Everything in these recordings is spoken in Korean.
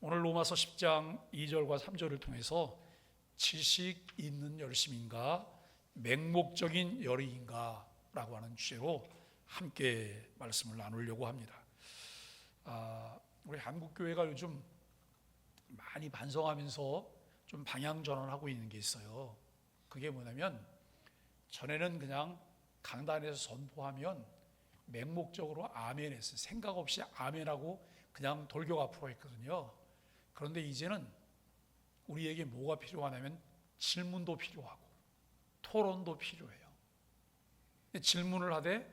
오늘 로마서 10장 2절과 3절을 통해서 지식 있는 열심인가 맹목적인 열의인가 라고 하는 주제로 함께 말씀을 나누려고 합니다. 우리 한국교회가 요즘 많이 반성하면서 좀 방향 전환하고 있는 게 있어요. 그게 뭐냐면 전에는 그냥 강단에서 선포하면 맹목적으로 아멘 했어요. 생각 없이 아멘하고 그냥 돌격 앞으로 했거든요. 그런데 이제는 우리에게 뭐가 필요하냐면 질문도 필요하고 토론도 필요해요. 질문을 하되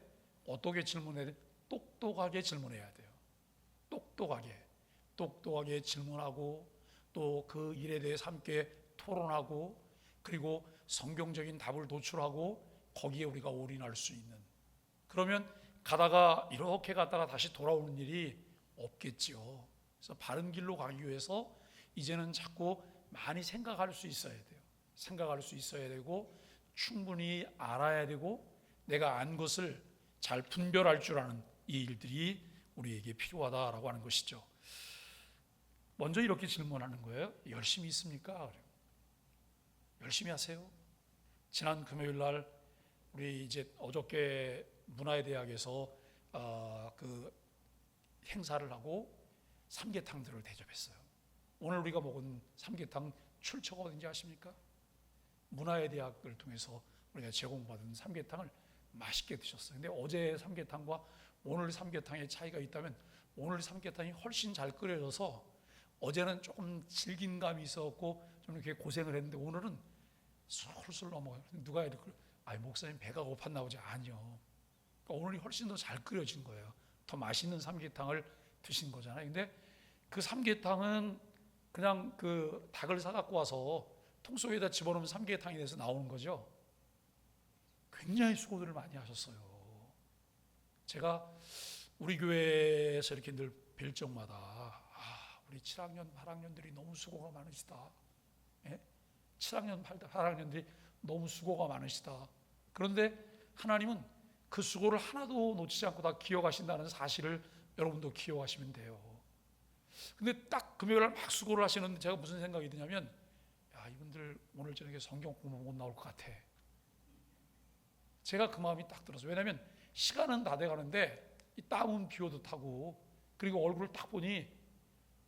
어떻게 질문해야 돼? 똑똑하게 질문해야 돼요. 똑똑하게 질문하고 또 그 일에 대해서 함께 토론하고 그리고 성경적인 답을 도출하고 거기에 우리가 올인할 수 있는, 그러면 가다가 이렇게 갔다가 다시 돌아오는 일이 없겠지요. 그래서 바른 길로 가기 위해서 이제는 자꾸 많이 생각할 수 있어야 돼요. 생각할 수 있어야 되고 충분히 알아야 되고 내가 안 것을 잘 분별할 줄 아는 이 일들이 우리에게 필요하다라고 하는 것이죠. 먼저 이렇게 질문하는 거예요. 열심히 있습니까? 열심히 하세요. 지난 금요일 날 우리 이제 어저께 문화의대학에서 그 행사를 하고 삼계탕들을 대접했어요. 오늘 우리가 먹은 삼계탕 출처가 어딘지 아십니까? 문화의대학을 통해서 우리가 제공받은 삼계탕을 맛있게 드셨어요. 근데 어제 삼계탕과 오늘 삼계탕의 차이가 있다면 오늘 삼계탕이 훨씬 잘 끓여져서 어제는 조금 질긴 감이 있었고 좀 이렇게 고생을 했는데 오늘은 술술 넘어가요. 누가 이렇게 목사님 배가 고팠나 보지? 아니요. 그러니까 오늘이 훨씬 더 잘 끓여진 거예요. 더 맛있는 삼계탕을 드신 거잖아요. 근데 그 삼계탕은 그냥 그 닭을 사갖고 와서 통 속에다 집어넣으면 삼계탕이 돼서 나오는 거죠. 굉장히 수고들을 많이 하셨어요. 제가 우리 교회에서 이렇게 늘 뵐 적마다 우리 7학년, 8학년들이 너무 수고가 많으시다. 7학년, 8학년들이 너무 수고가 많으시다. 그런데 하나님은 그 수고를 하나도 놓치지 않고 다 기억하신다는 사실을 여러분도 기억하시면 돼요. 근데 딱 금요일날 막 수고를 하시는데 제가 무슨 생각이 드냐면 이분들 오늘 저녁에 성경 공부 못 나올 것 같아. 제가 그 마음이 딱 들었어요. 왜냐하면 시간은 다 돼가는데 이 땀은 비오듯 하고 그리고 얼굴을 딱 보니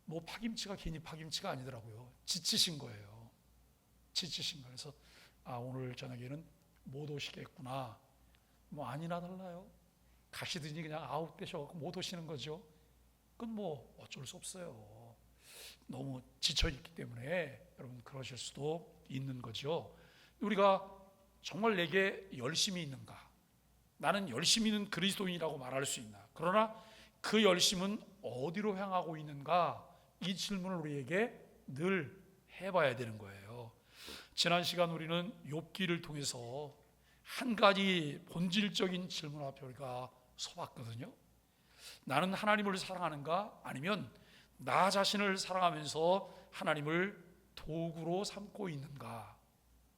뭐 파김치가 괜히 파김치가 아니더라고요. 지치신 거예요. 지치신 거예요. 그래서 오늘 저녁에는 못 오시겠구나. 뭐 아니나 달라요. 가시더니 그냥 아웃되셔서 못 오시는 거죠. 그건 뭐 어쩔 수 없어요. 너무 지쳐있기 때문에 여러분 그러실 수도 있는 거죠. 우리가 정말 내게 열심이 있는가? 나는 열심히 있는 그리스도인이라고 말할 수 있나? 그러나 그 열심은 어디로 향하고 있는가? 이 질문을 우리에게 늘 해봐야 되는 거예요. 지난 시간 우리는 욥기를 통해서 한 가지 본질적인 질문 앞에 우리가 서봤거든요. 나는 하나님을 사랑하는가? 아니면 나 자신을 사랑하면서 하나님을 도구로 삼고 있는가?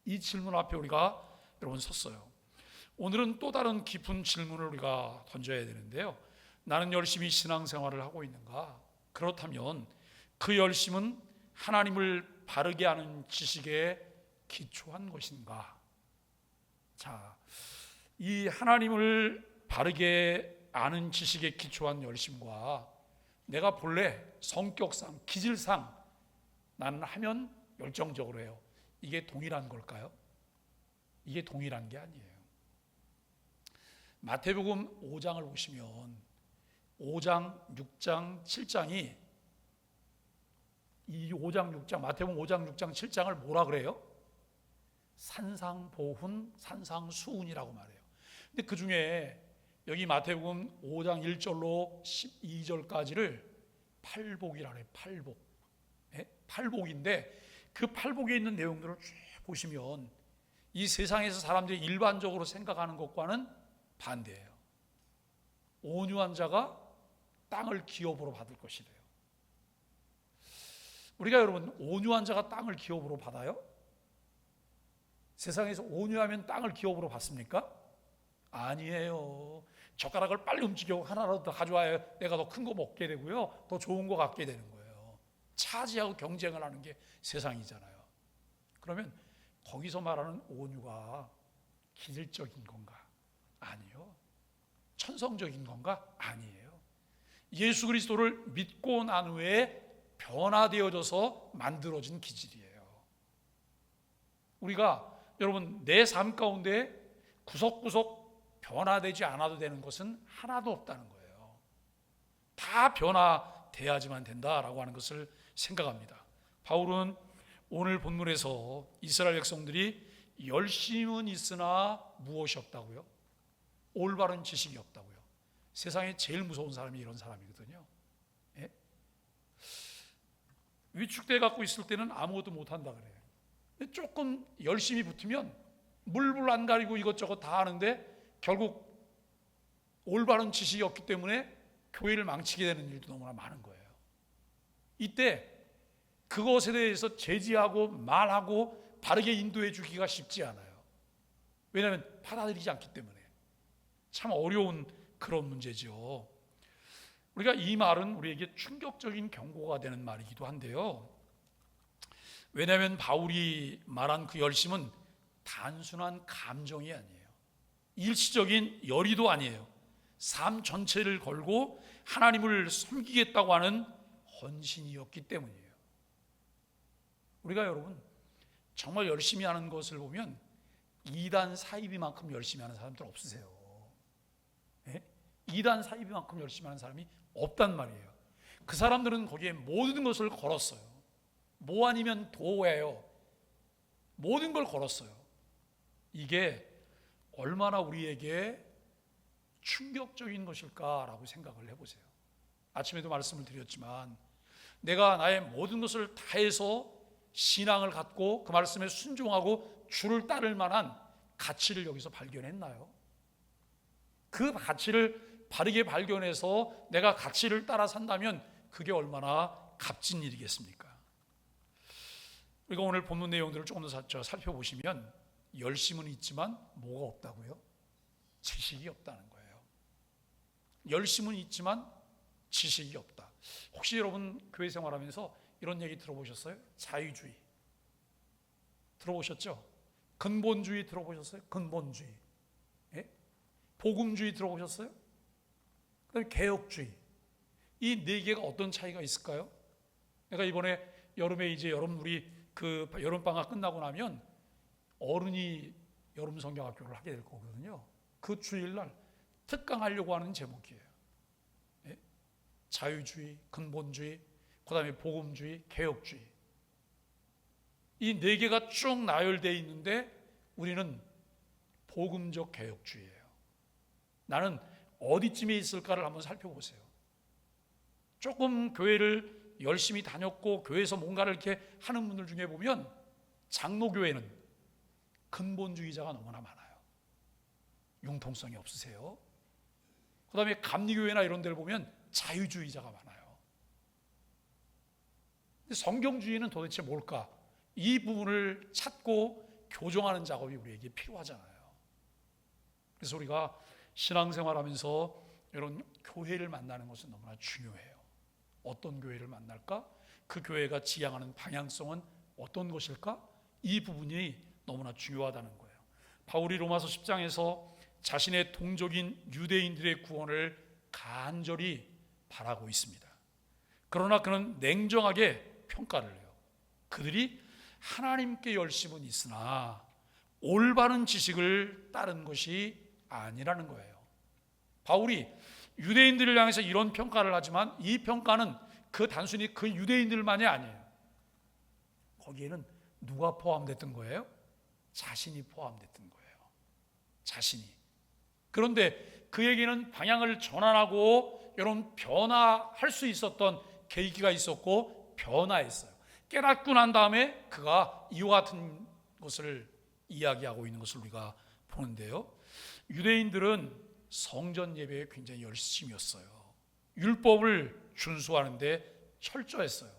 이 질문 앞에 우리가 여러분 섰어요. 오늘은 또 다른 깊은 질문을 우리가 던져야 되는데요. 나는 열심히 신앙생활을 하고 있는가? 그렇다면 그 열심은 하나님을 바르게 아는 지식에 기초한 것인가? 자, 이 하나님을 바르게 아는 지식에 기초한 열심과 내가 본래 성격상, 기질상 나는 하면 열정적으로 해요. 이게 동일한 걸까요? 이게 동일한 게 아니에요. 마태복음 5장을 보시면 5장, 6장, 7장이 이 5장, 6장, 마태복음 5장, 6장, 7장을 뭐라 그래요? 산상보훈, 산상수훈이라고 말해요. 근데 그 중에 여기 마태복음 5장 1절로 12절까지를 팔복이라 그래요. 팔복. 팔복인데 그 팔복에 있는 내용들을 쭉 보시면 이 세상에서 사람들이 일반적으로 생각하는 것과는 반대예요. 온유한 자가 땅을 기업으로 받을 것이래요. 우리가 여러분 온유한 자가 땅을 기업으로 받아요? 세상에서 온유하면 땅을 기업으로 받습니까? 아니에요. 젓가락을 빨리 움직여 하나라도 더 가져와야 내가 더 큰 거 먹게 되고요, 더 좋은 거 갖게 되는 거예요. 차지하고 경쟁을 하는 게 세상이잖아요. 그러면 거기서 말하는 온유가 기질적인 건가? 아니요. 천성적인 건가? 아니에요. 예수 그리스도를 믿고 난 후에 변화되어져서 만들어진 기질이에요. 우리가 여러분 내 삶 가운데 구석구석 변화되지 않아도 되는 것은 하나도 없다는 거예요. 다 변화돼야지만 된다라고 하는 것을 생각합니다. 바울은 오늘 본문에서 이스라엘 백성들이 열심은 있으나 무엇이 없다고요? 올바른 지식이 없다고요. 세상에 제일 무서운 사람이 이런 사람이거든요. 예? 위축돼 갖고 있을 때는 아무것도 못한다 그래요. 조금 열심히 붙으면 물불 안 가리고 이것저것 다 하는데 결국 올바른 지식이 없기 때문에 교회를 망치게 되는 일도 너무나 많은 거예요. 이때 그것에 대해서 제지하고 말하고 바르게 인도해 주기가 쉽지 않아요. 왜냐하면 받아들이지 않기 때문에. 참 어려운 그런 문제죠. 우리가 이 말은 우리에게 충격적인 경고가 되는 말이기도 한데요. 왜냐하면 바울이 말한 그 열심은 단순한 감정이 아니에요. 일시적인 열의도 아니에요. 삶 전체를 걸고 하나님을 섬기겠다고 하는 헌신이었기 때문이에요. 우리가 여러분 정말 열심히 하는 것을 보면 이단 사이비만큼 열심히 하는 사람들 없으세요. 예? 이단 사이비만큼 열심히 하는 사람이 없단 말이에요. 그 사람들은 거기에 모든 것을 걸었어요. 뭐 아니면 도예요. 모든 걸 걸었어요. 이게 얼마나 우리에게 충격적인 것일까라고 생각을 해보세요. 아침에도 말씀을 드렸지만 내가 나의 모든 것을 다해서 신앙을 갖고 그 말씀에 순종하고 주를 따를 만한 가치를 여기서 발견했나요? 그 가치를 바르게 발견해서 내가 가치를 따라 산다면 그게 얼마나 값진 일이겠습니까? 우리가 오늘 본문 내용들을 조금 더 살펴보시면 열심은 있지만 뭐가 없다고요? 지식이 없다는 거예요. 열심은 있지만 지식이 없다. 혹시 여러분 교회 생활하면서 이런 얘기 들어보셨어요? 자유주의 들어보셨죠? 근본주의 들어보셨어요? 근본주의. 예? 복음주의 들어보셨어요? 그다음에 개혁주의. 이 네 개가 어떤 차이가 있을까요? 내가 이번에 여름에 이제 우리 그 여름방학 끝나고 나면 어른이 여름 성경학교를 하게 될 거거든요. 그 주일날 특강하려고 하는 제목이에요. 예? 자유주의, 근본주의, 그 다음에 복음주의, 개혁주의. 이 네 개가 쭉 나열되어 있는데 우리는 복음적 개혁주의예요. 나는 어디쯤에 있을까를 한번 살펴보세요. 조금 교회를 열심히 다녔고 교회에서 뭔가를 이렇게 하는 분들 중에 보면 장로교회는 근본주의자가 너무나 많아요. 융통성이 없으세요. 그 다음에 감리교회나 이런 데를 보면 자유주의자가 많아요. 근데 성경주의는 도대체 뭘까? 이 부분을 찾고 교정하는 작업이 우리에게 필요하잖아요. 그래서 우리가 신앙생활하면서 이런 교회를 만나는 것은 너무나 중요해요. 어떤 교회를 만날까? 그 교회가 지향하는 방향성은 어떤 것일까? 이 부분이 너무나 중요하다는 거예요. 바울이 로마서 10장에서 자신의 동족인 유대인들의 구원을 간절히 바라고 있습니다. 그러나 그는 냉정하게 평가를 해요. 그들이 하나님께 열심은 있으나 올바른 지식을 따른 것이 아니라는 거예요. 바울이 유대인들을 향해서 이런 평가를 하지만 이 평가는 단순히 그 유대인들만이 아니에요. 거기에는 누가 포함됐던 거예요? 자신이 포함됐던 거예요. 자신이. 그런데 그에게는 방향을 전환하고 이런 변화할 수 있었던 계기가 있었고 변화했어요. 깨닫고 난 다음에 그가 이와 같은 것을 이야기하고 있는 것을 우리가 보는데요. 유대인들은 성전 예배에 굉장히 열심이었어요. 율법을 준수하는데 철저했어요.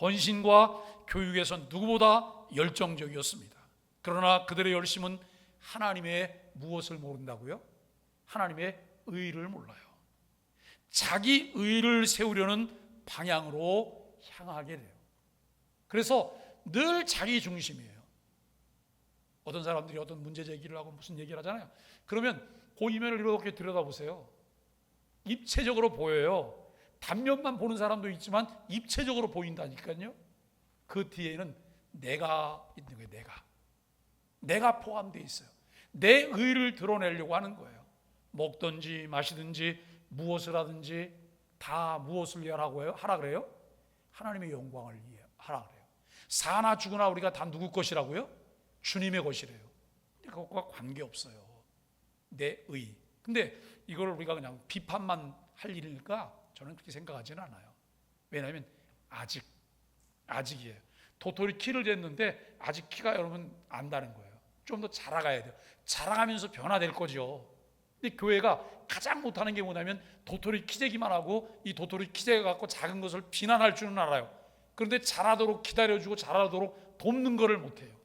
헌신과 교육에서 누구보다 열정적이었습니다. 그러나 그들의 열심은 하나님의 무엇을 모른다고요? 하나님의 의를 몰라요. 자기 의를 세우려는 방향으로 향하게 돼요. 그래서 늘 자기 중심이에요. 어떤 사람들이 어떤 문제 제기를 하고 무슨 얘기를 하잖아요. 그러면 그 이면을 이렇게 들여다보세요. 입체적으로 보여요. 단면만 보는 사람도 있지만 입체적으로 보인다니까요. 그 뒤에는 내가 있는 거예요. 내가 포함되어 있어요. 내 의를 드러내려고 하는 거예요. 먹든지 마시든지 무엇을 하든지 다 무엇을 하라 그래요? 하나님의 영광을 하라 그래요. 사나 죽으나 우리가 다 누구 것이라고요? 주님의 것이래요. 그것과 관계없어요. 내 의. 근데 이걸 우리가 그냥 비판만 할 일이니까 저는 그렇게 생각하지는 않아요. 왜냐하면 아직이에요. 도토리 키를 쟀는데 아직 키가 여러분 안다는 거예요. 좀 더 자라가야 돼요. 자라가면서 변화될 거죠. 근데 교회가 가장 못하는 게 뭐냐면 도토리 키재기만 하고 이 도토리 키재 갖고 작은 것을 비난할 줄은 알아요. 그런데 자라도록 기다려주고 자라도록 돕는 것을 못해요.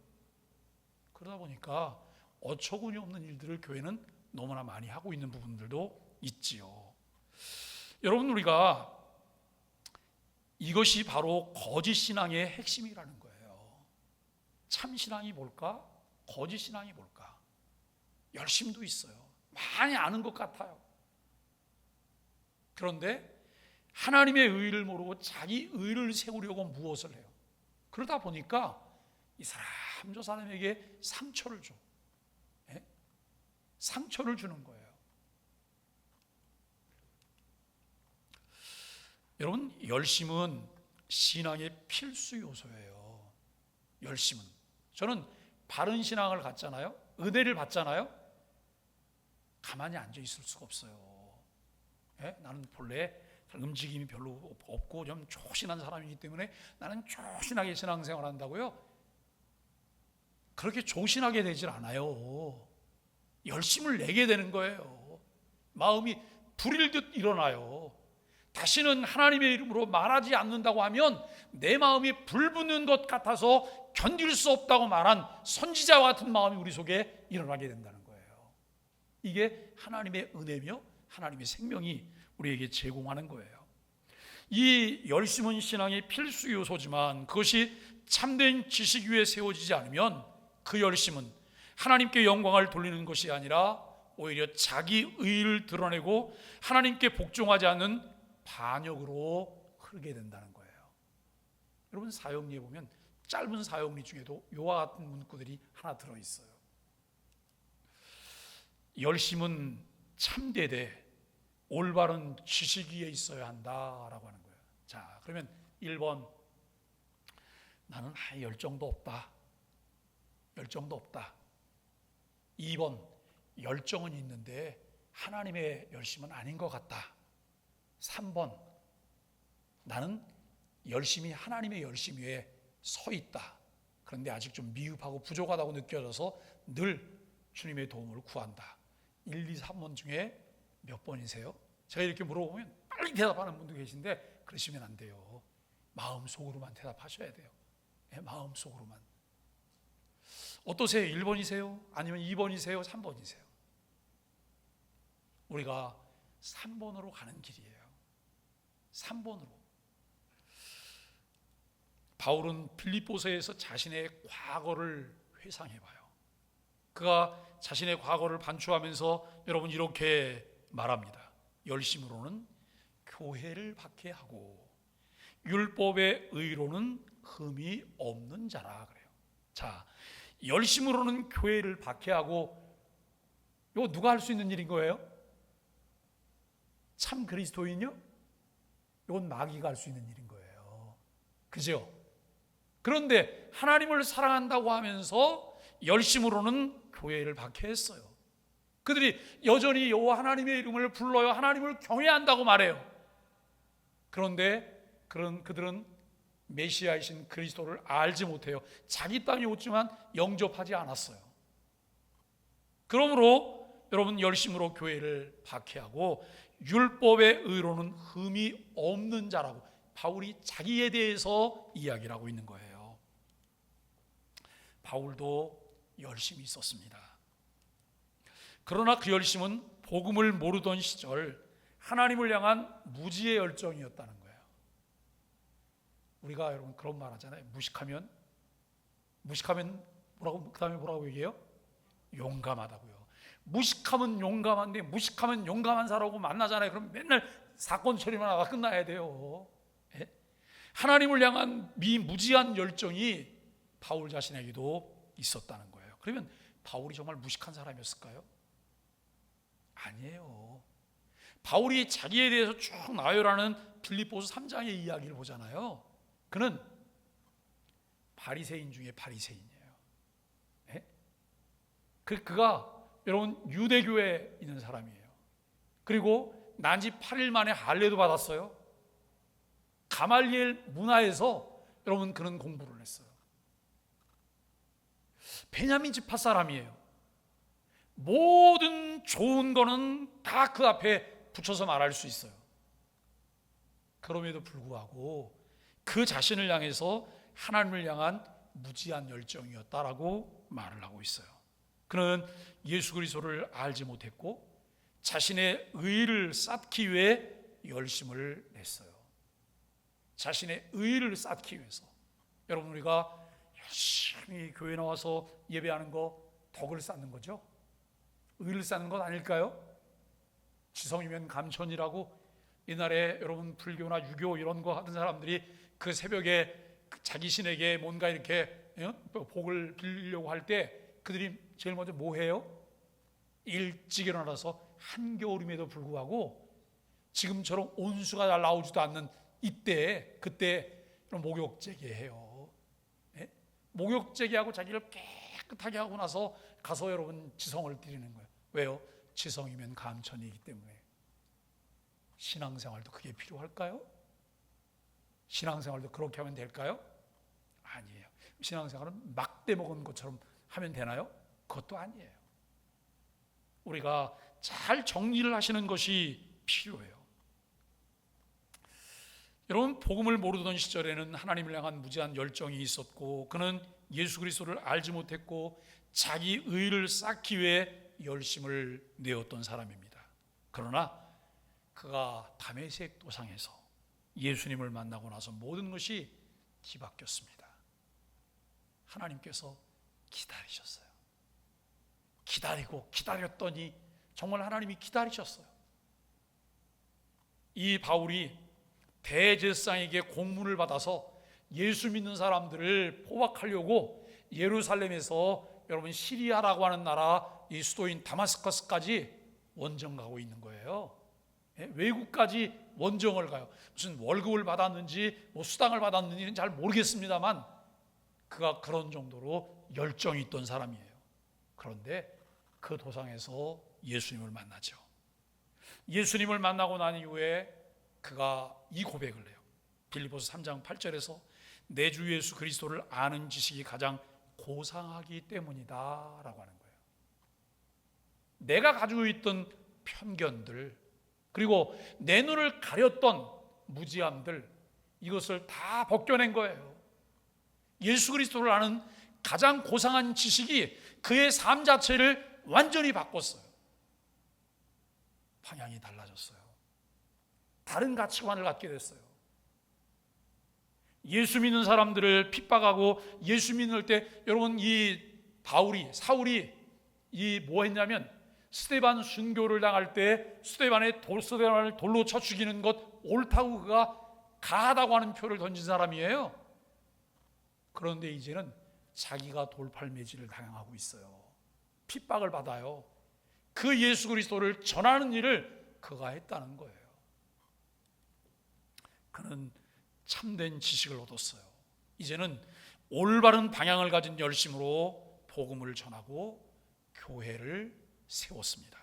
그러다 보니까 어처구니 없는 일들을 교회는 너무나 많이 하고 있는 부분들도 있지요. 여러분, 우리가 이것이 바로 거짓 신앙의 핵심이라는 거예요. 참 신앙이 뭘까? 거짓 신앙이 뭘까? 열심도 있어요. 많이 아는 것 같아요. 그런데 하나님의 의를 모르고 자기 의를 세우려고 무엇을 해요? 그러다 보니까 이 사람 저 사람에게 상처를 줘. 예? 상처를 주는 거예요. 여러분, 열심은 신앙의 필수 요소예요. 열심은. 저는 바른 신앙을 갖잖아요. 은혜를 받잖아요. 가만히 앉아 있을 수가 없어요. 예? 나는 본래 움직임이 별로 없고 좀 조신한 사람이기 때문에 나는 조신하게 신앙생활 한다고요. 그렇게 조신하게 되질 않아요. 열심을 내게 되는 거예요. 마음이 불일 듯 일어나요. 다시는 하나님의 이름으로 말하지 않는다고 하면 내 마음이 불붙는 것 같아서 견딜 수 없다고 말한 선지자와 같은 마음이 우리 속에 일어나게 된다는 거예요. 이게 하나님의 은혜며 하나님의 생명이 우리에게 제공하는 거예요. 이 열심은 신앙의 필수 요소지만 그것이 참된 지식 위에 세워지지 않으면 그 열심은 하나님께 영광을 돌리는 것이 아니라 오히려 자기 의를 드러내고 하나님께 복종하지 않는 반역으로 흐르게 된다는 거예요. 여러분, 사역리에 보면 짧은 사역리 중에도 이와 같은 문구들이 하나 들어있어요. 열심은 참되되 올바른 지식 위에 있어야 한다라고 하는 거예요. 자, 그러면 1번, 나는 열정도 없다. 2번, 열정은 있는데 하나님의 열심은 아닌 것 같다. 3번, 나는 열심히 하나님의 열심 위에 서 있다. 그런데 아직 좀 미흡하고 부족하다고 느껴져서 늘 주님의 도움을 구한다. 1, 2, 3번 중에 몇 번이세요? 제가 이렇게 물어보면 빨리 대답하는 분도 계신데 그러시면 안 돼요. 마음속으로만 대답하셔야 돼요. 네, 마음속으로만. 어떠세요? 1번이세요? 아니면 2번이세요? 3번이세요? 우리가 3번으로 가는 길이에요. 3번으로. 바울은 빌립보서에서 자신의 과거를 회상해봐요. 그가 자신의 과거를 반추하면서 여러분 이렇게 말합니다. 열심으로는 교회를 박해하고 율법의 의로는 흠이 없는 자라 그래요. 자, 열심으로는 교회를 박해하고, 이거 누가 할 수 있는 일인 거예요? 참 그리스도인요? 이건 마귀가 할 수 있는 일인 거예요. 그죠? 그런데 하나님을 사랑한다고 하면서 열심으로는 교회를 박해했어요. 그들이 여전히 여호와 하나님의 이름을 불러요. 하나님을 경외한다고 말해요. 그런데 그들은 메시아이신 그리스도를 알지 못해요. 자기 땅에 오지만 영접하지 않았어요. 그러므로 여러분, 열심으로 교회를 박해하고 율법의 의로는 흠이 없는 자라고 바울이 자기에 대해서 이야기를 하고 있는 거예요. 바울도 열심히 있었습니다. 그러나 그 열심은 복음을 모르던 시절 하나님을 향한 무지의 열정이었다는 거예요. 우리가 여러분 그런 말 하잖아요. 무식하면 뭐라고, 그 다음에 뭐라고 얘기해요? 용감하다고요. 무식하면 용감한데, 무식하면 용감한 사람하고 만나잖아요. 그럼 맨날 사건 처리만 하다 끝나야 돼요. 예? 하나님을 향한 무지한 열정이 바울 자신에게도 있었다는 거예요. 그러면 바울이 정말 무식한 사람이었을까요? 아니에요. 바울이 자기에 대해서 쭉 나열하는 빌립보서 3장의 이야기를 보잖아요. 그는 바리새인 중에 바리새인이에요. 예? 그가 여러분 유대교에 있는 사람이에요. 그리고 난지 8일 만에 할례도 받았어요. 가말리엘 문화에서 여러분 그는 공부를 했어요. 베냐민 지파 사람이에요. 모든 좋은 거는 다 그 앞에 붙여서 말할 수 있어요. 그럼에도 불구하고 그 자신을 향해서 하나님을 향한 무지한 열정이었다라고 말을 하고 있어요. 그는 예수 그리스도를 알지 못했고 자신의 의를 쌓기 위해 열심을 냈어요. 자신의 의를 쌓기 위해서. 여러분, 우리가 열심히 교회 나와서 예배하는 거 덕을 쌓는 거죠. 의를 쌓는 것 아닐까요? 지성이면 감천이라고 옛날에 여러분 불교나 유교 이런 거 하던 사람들이 그 새벽에 자기 신에게 뭔가 이렇게 복을 빌리려고 할 때 그들이 제일 먼저 뭐 해요? 일찍 일어나서 한겨울임에도 불구하고 지금처럼 온수가 잘 나오지도 않는 그때 목욕제기 해요. 네? 목욕제기하고 자기를 깨끗하게 하고 나서 가서 여러분 지성을 드리는 거예요. 왜요? 지성이면 감천이기 때문에. 신앙생활도 그게 필요할까요? 신앙생활도 그렇게 하면 될까요? 아니에요. 신앙생활은 막대 먹은 것처럼 하면 되나요? 그것도 아니에요. 우리가 잘 정리를 하시는 것이 필요해요. 여러분, 복음을 모르던 시절에는 하나님을 향한 무지한 열정이 있었고 그는 예수 그리스도를 알지 못했고 자기 의를 쌓기 위해 열심을 내었던 사람입니다. 그러나 그가 다메섹 도상에서 예수님을 만나고 나서 모든 것이 뒤바뀌었습니다. 하나님께서 기다리셨어요. 기다리고 기다렸더니 정말 하나님이 기다리셨어요. 이 바울이 대제사장에게 공문을 받아서 예수 믿는 사람들을 포박하려고 예루살렘에서 여러분 시리아라고 하는 나라 이 수도인 다마스커스까지 원정 가고 있는 거예요. 외국까지 원정을 가요. 무슨 월급을 받았는지 뭐 수당을 받았는지는 잘 모르겠습니다만 그가 그런 정도로 열정이 있던 사람이에요. 그런데 그 도상에서 예수님을 만나죠. 예수님을 만나고 난 이후에 그가 이 고백을 해요. 빌립보서 3장 8절에서 내 주 예수 그리스도를 아는 지식이 가장 고상하기 때문이다 라고 하는 거예요. 내가 가지고 있던 편견들 그리고 내 눈을 가렸던 무지함들 이것을 다 벗겨낸 거예요. 예수 그리스도를 아는 가장 고상한 지식이 그의 삶 자체를 완전히 바꿨어요. 방향이 달라졌어요. 다른 가치관을 갖게 됐어요. 예수 믿는 사람들을 핍박하고 예수 믿을 때 여러분 이 사울이 뭐 했냐면 스데반 순교를 당할 때 스데반을 돌로 쳐 죽이는 것 옳다고 그가 가하다고 하는 표를 던진 사람이에요. 그런데 이제는 자기가 돌팔매질을 당하고 있어요. 핍박을 받아요. 그 예수 그리스도를 전하는 일을 그가 했다는 거예요. 그는 참된 지식을 얻었어요. 이제는 올바른 방향을 가진 열심으로 복음을 전하고 교회를 세웠습니다.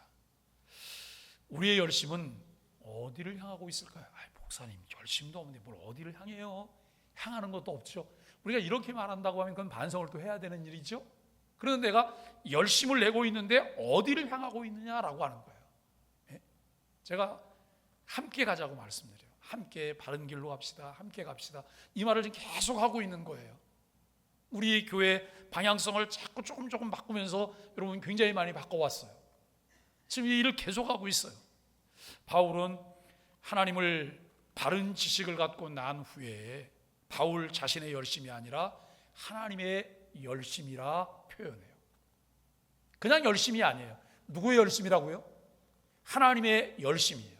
우리의 열심은 어디를 향하고 있을까요? 목사님 열심도 없는데 뭘 어디를 향해요? 향하는 것도 없죠. 우리가 이렇게 말한다고 하면 그건 반성을 또 해야 되는 일이죠. 그런데 내가 열심을 내고 있는데 어디를 향하고 있느냐라고 하는 거예요. 제가 함께 가자고 말씀드려요. 함께 바른 길로 갑시다. 함께 갑시다. 이 말을 지금 계속 하고 있는 거예요. 우리 교회 방향성을 자꾸 조금 바꾸면서 여러분 굉장히 많이 바꿔왔어요. 지금 이 일을 계속하고 있어요. 바울은 하나님을 바른 지식을 갖고 난 후에 바울 자신의 열심이 아니라 하나님의 열심이라 표현해요. 그냥 열심이 아니에요. 누구의 열심이라고요? 하나님의 열심이에요.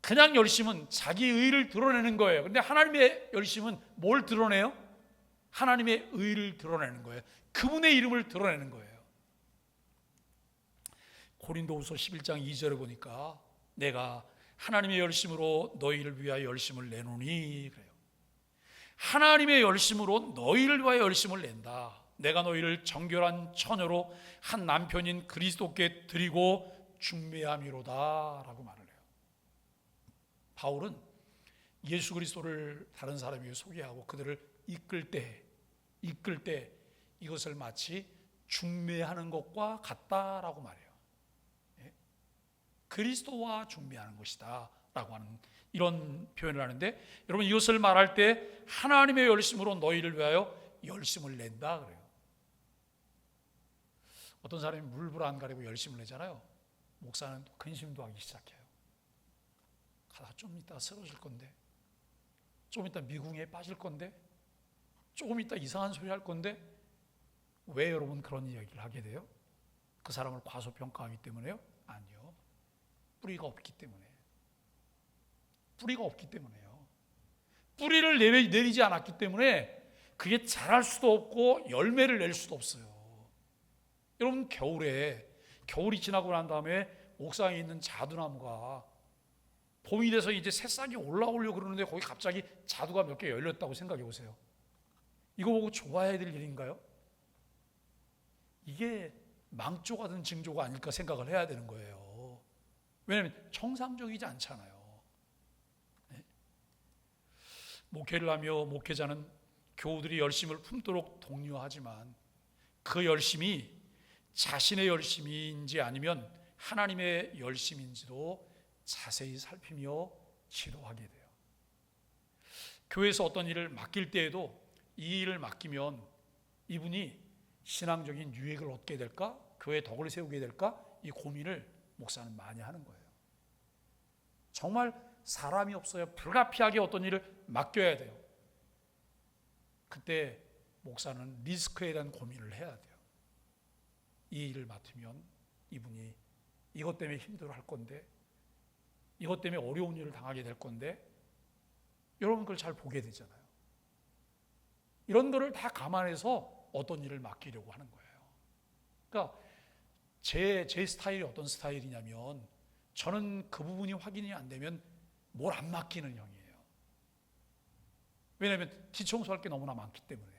그냥 열심은 자기 의를 드러내는 거예요. 그런데 하나님의 열심은 뭘 드러내요? 하나님의 의를 드러내는 거예요. 그분의 이름을 드러내는 거예요. 고린도후서 11장 2절에 보니까 내가 하나님의 열심으로 너희를 위하여 열심을 내노니 그래요. 하나님의 열심으로 너희를 위하여 열심을 낸다. 내가 너희를 정결한 처녀로 한 남편인 그리스도께 드리고 중매함이로다 라고 말을 해요. 바울은 예수 그리스도를 다른 사람에게 소개하고 그들을 이끌 때 이것을 마치 중매하는 것과 같다라고 말해요. 그리스도와 중매하는 것이다 라고 하는 이런 표현을 하는데, 여러분 이것을 말할 때 하나님의 열심으로 너희를 위하여 열심을 낸다 그래요. 어떤 사람이 물불 안 가리고 열심을 내잖아요. 목사는 근심도 하기 시작해요. 가다가 좀 이따 쓰러질 건데, 좀 이따 미궁에 빠질 건데, 조금 이따 이상한 소리 할 건데. 왜 여러분 그런 이야기를 하게 돼요? 그 사람을 과소평가하기 때문에요? 아니요. 뿌리가 없기 때문에. 뿌리가 없기 때문에요. 뿌리를 내리지 않았기 때문에 그게 자랄 수도 없고 열매를 낼 수도 없어요. 여러분 겨울이 지나고 난 다음에 옥상에 있는 자두나무가 봄이 돼서 이제 새싹이 올라오려고 그러는데 거기 갑자기 자두가 몇 개 열렸다고 생각해 보세요. 이거 보고 좋아해야 될 일인가요? 이게 망조 같은 징조가 아닐까 생각을 해야 되는 거예요. 왜냐하면 정상적이지 않잖아요. 목회를 하며 목회자는 교우들이 열심을 품도록 독려하지만 그 열심이 자신의 열심인지 아니면 하나님의 열심인지도 자세히 살피며 지도하게 돼요. 교회에서 어떤 일을 맡길 때에도 이 일을 맡기면 이분이 신앙적인 유익을 얻게 될까? 교회에 덕을 세우게 될까? 이 고민을 목사는 많이 하는 거예요. 정말 사람이 없어요. 불가피하게 어떤 일을 맡겨야 돼요. 그때 목사는 리스크에 대한 고민을 해야 돼요. 이 일을 맡으면 이분이 이것 때문에 힘들어할 건데, 이것 때문에 어려운 일을 당하게 될 건데, 여러분 그걸 잘 보게 되잖아요. 이런 거를 다 감안해서 어떤 일을 맡기려고 하는 거예요. 그러니까 제 스타일이 어떤 스타일이냐면, 저는 그 부분이 확인이 안 되면 뭘 안 맡기는 형이에요. 왜냐하면 뒤청소할 게 너무나 많기 때문에.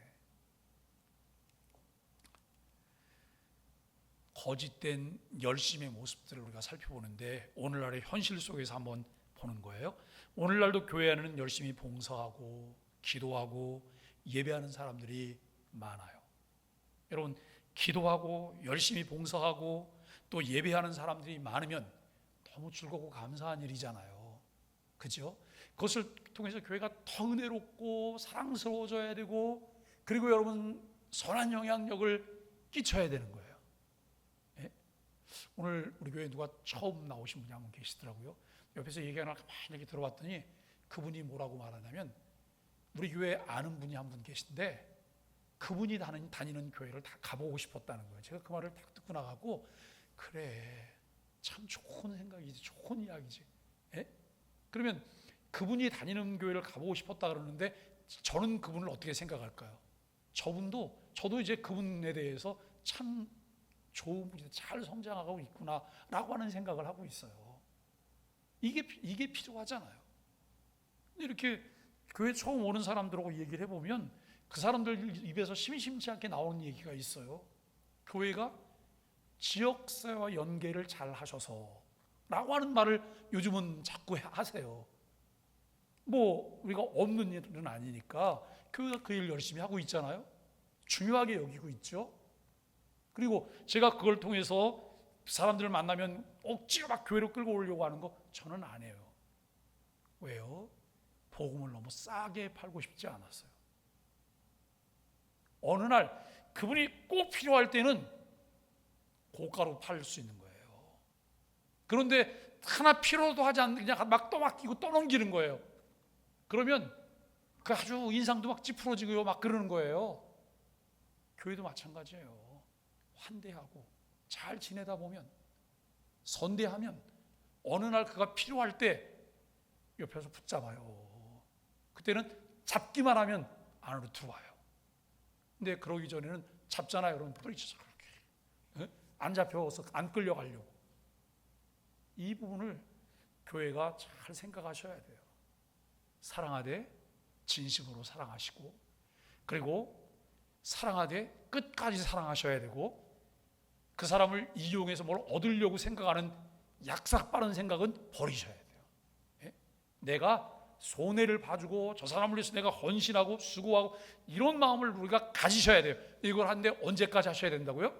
거짓된 열심의 모습들을 우리가 살펴보는데, 오늘날의 현실 속에서 한번 보는 거예요. 오늘날도 교회 안에는 열심히 봉사하고 기도하고 예배하는 사람들이 많아요. 여러분, 기도하고 열심히 봉사하고 또 예배하는 사람들이 많으면 너무 즐겁고 감사한 일이잖아요. 그죠? 그것을 통해서 교회가 더 은혜롭고 사랑스러워져야 되고, 그리고 여러분 선한 영향력을 끼쳐야 되는 거예요. 네? 오늘 우리 교회에 누가 처음 나오신 분이 한 분 계시더라고요. 옆에서 얘기하나 가만히 이렇게 들어봤더니 그분이 뭐라고 말하냐면, 우리 교회에 아는 분이 한 분 계신데 그분이 다니는 교회를 다 가보고 싶었다는 거예요. 제가 그 말을 딱 듣고 나가고, 그래 참 좋은 생각이지, 좋은 이야기지. 예? 그러면 그분이 다니는 교회를 가보고 싶었다 그러는데 저는 그분을 어떻게 생각할까요? 저도 이제 그분에 대해서 참 좋은 분이 잘 성장하고 있구나 라고 하는 생각을 하고 있어요. 이게 필요하잖아요. 이렇게 교회 처음 오는 사람들하고 얘기를 해보면 그 사람들 입에서 심심치 않게 나오는 얘기가 있어요. 교회가 지역사회와 연계를 잘 하셔서 라고 하는 말을 요즘은 자꾸 하세요. 뭐 우리가 없는 일은 아니니까 교회가 그 일 열심히 하고 있잖아요. 중요하게 여기고 있죠. 그리고 제가 그걸 통해서 사람들을 만나면 억지로 막 교회로 끌고 오려고 하는 거 저는 안 해요. 왜요? 복음을 너무 싸게 팔고 싶지 않았어요. 어느 날 그분이 꼭 필요할 때는 고가로 팔 수 있는 거예요. 그런데 하나 필요도 하지 않는 그냥 막 떠맡기고 떠넘기는 거예요. 그러면 그 아주 인상도 막 찌푸러지고요, 막 그러는 거예요. 교회도 마찬가지예요. 환대하고 잘 지내다 보면, 선대하면 어느 날 그가 필요할 때 옆에서 붙잡아요. 그때는 잡기만 하면 안으로 들어와요. 근데 그러기 전에는 잡잖아요. 그러면 뿌리쳐서 그렇게 안 잡혀서 안 끌려가려고. 이 부분을 교회가 잘 생각하셔야 돼요. 사랑하되 진심으로 사랑하시고, 그리고 사랑하되 끝까지 사랑하셔야 되고, 그 사람을 이용해서 뭘 얻으려고 생각하는 약삭 빠른 생각은 버리셔야 돼요. 예? 내가 손해를 봐주고 저 사람을 위해서 내가 헌신하고 수고하고 이런 마음을 우리가 가지셔야 돼요. 이걸 하는데 언제까지 하셔야 된다고요?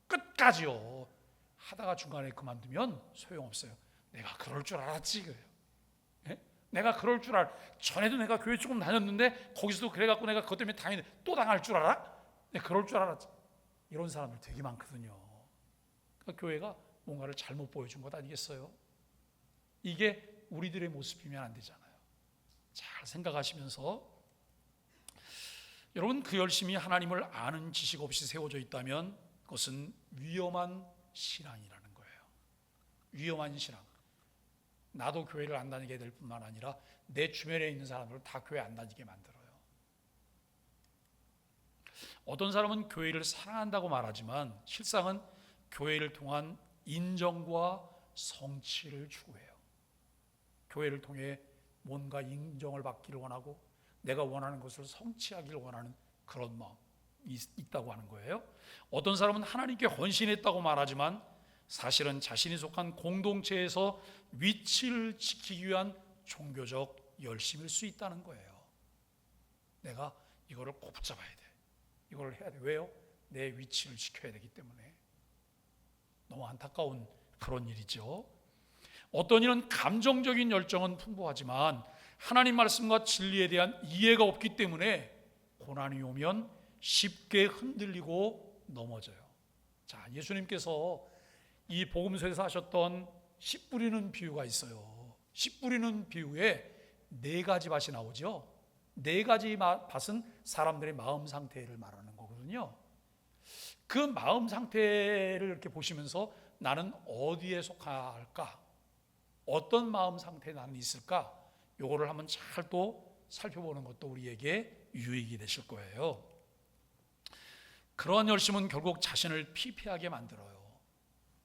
끝까지요. 하다가 중간에 그만두면 소용없어요. 내가 그럴 줄 알았지 그래요. 예? 내가 그럴 줄 전에도 내가 교회 조금 다녔는데 거기서도 그래갖고 내가 그것 때문에 또 당할 줄 알아? 내가 그럴 줄 알았지. 이런 사람들 되게 많거든요. 그러니까 교회가 뭔가를 잘못 보여준 것 아니겠어요? 이게 우리들의 모습이면 안 되잖아요. 잘 생각하시면서, 여러분, 그 열심이 하나님을 아는 지식 없이 세워져 있다면 그것은 위험한 신앙이라는 거예요. 위험한 신앙. 나도 교회를 안 다니게 될 뿐만 아니라 내 주변에 있는 사람들을 다 교회 안 다니게 만들어요. 어떤 사람은 교회를 사랑한다고 말하지만 실상은 교회를 통한 인정과 성취를 추구해요. 교회를 통해 뭔가 인정을 받기를 원하고 내가 원하는 것을 성취하기를 원하는 그런 마음이 있다고 하는 거예요. 어떤 사람은 하나님께 헌신했다고 말하지만 사실은 자신이 속한 공동체에서 위치를 지키기 위한 종교적 열심일 수 있다는 거예요. 내가 이거를 꼭 붙잡아야 돼. 이걸 해야 돼. 왜요? 내 위치를 지켜야 되기 때문에. 너무 안타까운 그런 일이죠. 어떤 이는 감정적인 열정은 풍부하지만 하나님 말씀과 진리에 대한 이해가 없기 때문에 고난이 오면 쉽게 흔들리고 넘어져요. 자, 예수님께서 이 복음서에서 하셨던 씨 뿌리는 비유가 있어요. 씨 뿌리는 비유에 4가지 밭이 나오죠. 4가지 밭은 사람들의 마음 상태를 말하는 거거든요. 그 마음 상태를 이렇게 보시면서 나는 어디에 속할까? 어떤 마음 상태에 나는 있을까? 요거를 한번 잘 또 살펴보는 것도 우리에게 유익이 되실 거예요. 그러한 열심은 결국 자신을 피폐하게 만들어요.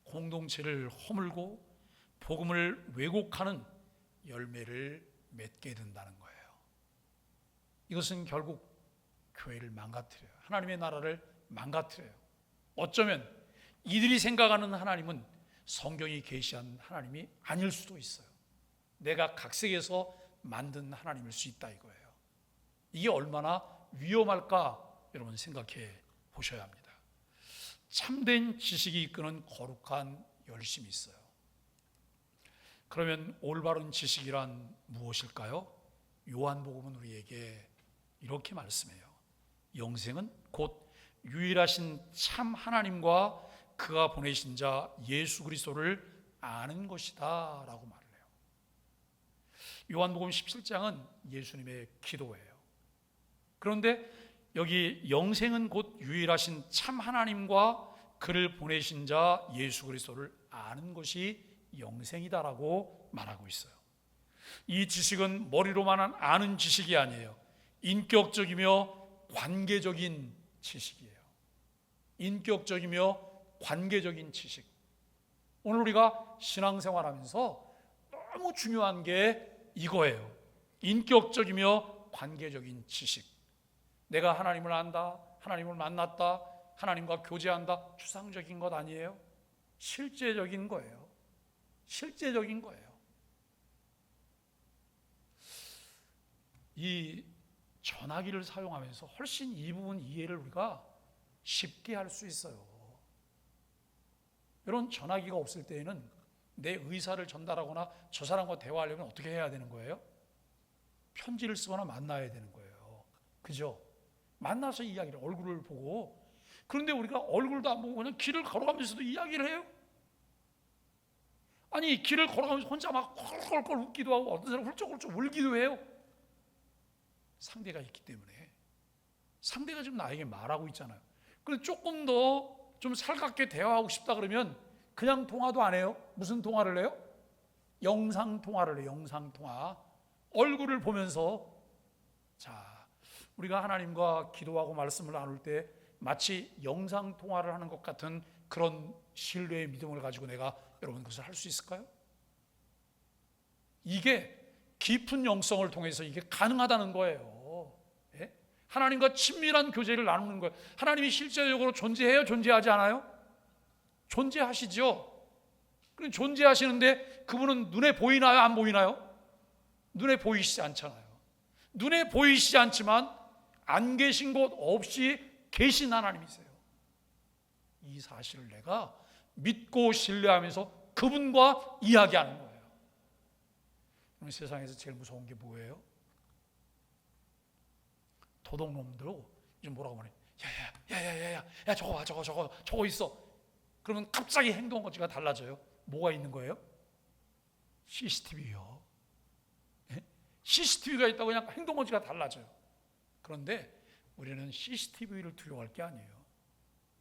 공동체를 허물고 복음을 왜곡하는 열매를 맺게 된다는 거예요. 이것은 결국 교회를 망가뜨려요. 하나님의 나라를 망가뜨려요. 어쩌면 이들이 생각하는 하나님은 성경이 계시한 하나님이 아닐 수도 있어요. 내가 각색해서 만든 하나님일 수 있다 이거예요. 이게 얼마나 위험할까 여러분 생각해 보셔야 합니다. 참된 지식이 이끄는 거룩한 열심이 있어요. 그러면 올바른 지식이란 무엇일까요? 요한복음은 우리에게 이렇게 말씀해요. 영생은 곧 유일하신 참 하나님과 그가 보내신 자 예수 그리스도를 아는 것이다 라고 말을 해요. 요한복음 17장은 예수님의 기도예요. 그런데 여기 영생은 곧 유일하신 참 하나님과 그를 보내신 자 예수 그리스도를 아는 것이 영생이다라고 말하고 있어요. 이 지식은 머리로만 아는 지식이 아니에요. 인격적이며 관계적인 지식이에요. 인격적이며 관계적인 지식. 오늘 우리가 신앙생활하면서 너무 중요한 게 이거예요. 인격적이며 관계적인 지식. 내가 하나님을 안다, 하나님을 만났다, 하나님과 교제한다, 추상적인 것 아니에요. 실제적인 거예요. 실제적인 거예요. 이 전화기를 사용하면서 훨씬 이 부분 이해를 우리가 쉽게 할 수 있어요. 이런 전화기가 없을 때에는 내 의사를 전달하거나 저 사람과 대화하려면 어떻게 해야 되는 거예요? 편지를 쓰거나 만나야 되는 거예요. 그죠? 만나서 이야기를, 얼굴을 보고. 그런데 우리가 얼굴도 안 보고 그냥 길을 걸어가면서도 이야기를 해요. 아니, 길을 걸어가면서 혼자 막 껄껄껄 웃기도 하고 어떤 사람 훌쩍훌쩍 울기도 해요. 상대가 있기 때문에. 상대가 지금 나에게 말하고 있잖아요. 그래서 조금 더 좀 살갑게 대화하고 싶다 그러면 그냥 통화도 안 해요. 무슨 통화를 해요? 영상 통화를 해요. 영상 통화. 얼굴을 보면서. 자, 우리가 하나님과 기도하고 말씀을 나눌 때 마치 영상 통화를 하는 것 같은 그런 신뢰의 믿음을 가지고 내가 여러분 그것을 할 수 있을까요? 이게 깊은 영성을 통해서 이게 가능하다는 거예요. 예? 하나님과 친밀한 교제를 나누는 거예요. 하나님이 실제적으로 존재해요? 존재하지 않아요? 존재하시죠. 그럼 존재하시는데 그분은 눈에 보이나요? 안 보이나요? 눈에 보이시지 않잖아요. 눈에 보이시지 않지만 안 계신 곳 없이 계신 하나님이세요. 이 사실을 내가 믿고 신뢰하면서 그분과 이야기하는 거예요. 세상에서 제일 무서운 게 뭐예요? 도둑놈도 이제 뭐라고 말해? 야야야야야 저거 봐, 저거 있어. 그러면 갑자기 행동거지가 달라져요. 뭐가 있는 거예요? CCTV요. CCTV가 있다고 그냥 행동거지가 달라져요. 그런데 우리는 CCTV를 두려워할 게 아니에요.